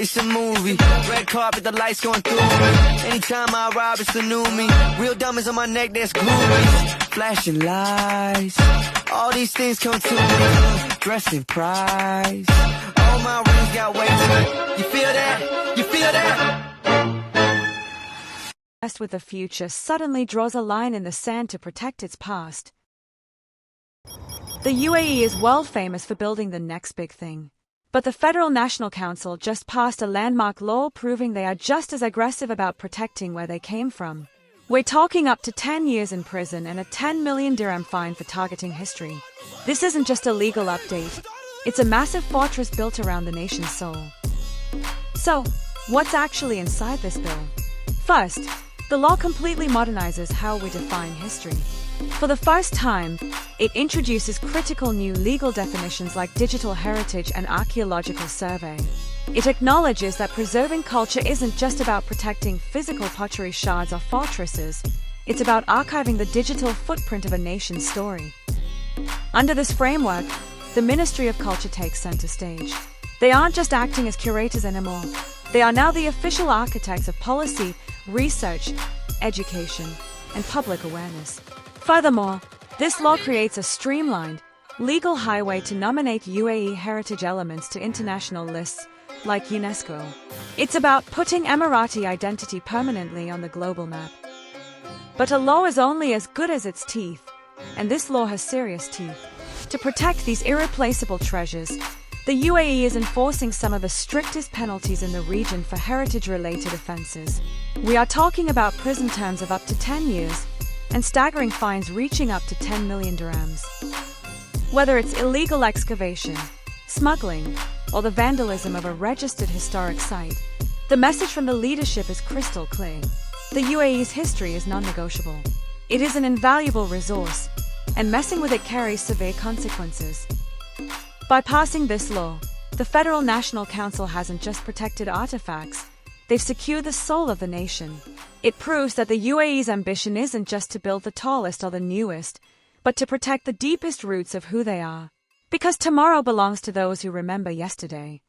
it's a movie. Red carpet, the lights going through me. Anytime I arrive, it's the new me. Real diamonds on my neck, that's groovy. Flashing lights, all these things come to me. Dressed in price, all my rings got weight to it. You feel that? You feel that? With the future suddenly draws a line in the sand to protect its past. The UAE is world famous for building the next big thing. But the Federal National Council just passed a landmark law proving they are just as aggressive about protecting where they came from. We're talking up to 10 years in prison and a 10 million dirham fine for targeting history. This isn't just a legal update. It's a massive fortress built around the nation's soul. So, what's actually inside this bill? First, the law completely modernizes how we define history. For the first time, it introduces critical new legal definitions like digital heritage and archaeological survey. It acknowledges that preserving culture isn't just about protecting physical pottery shards or fortresses, it's about archiving the digital footprint of a nation's story. Under this framework, the Ministry of Culture takes center stage. They aren't just acting as curators anymore. They are now the official architects of policy, research, education, and public awareness. Furthermore, this law creates a streamlined, legal highway to nominate UAE heritage elements to international lists, like UNESCO. It's about putting Emirati identity permanently on the global map. But a law is only as good as its teeth, and this law has serious teeth. To protect these irreplaceable treasures, the UAE is enforcing some of the strictest penalties in the region for heritage-related offenses. We are talking about prison terms of up to 10 years, and staggering fines reaching up to 10 million dirhams. Whether it's illegal excavation, smuggling, or the vandalism of a registered historic site, the message from the leadership is crystal clear. The UAE's history is non-negotiable. It is an invaluable resource, and messing with it carries severe consequences. By passing this law, the Federal National Council hasn't just protected artifacts, they've secured the soul of the nation. It proves that the UAE's ambition isn't just to build the tallest or the newest, but to protect the deepest roots of who they are. Because tomorrow belongs to those who remember yesterday.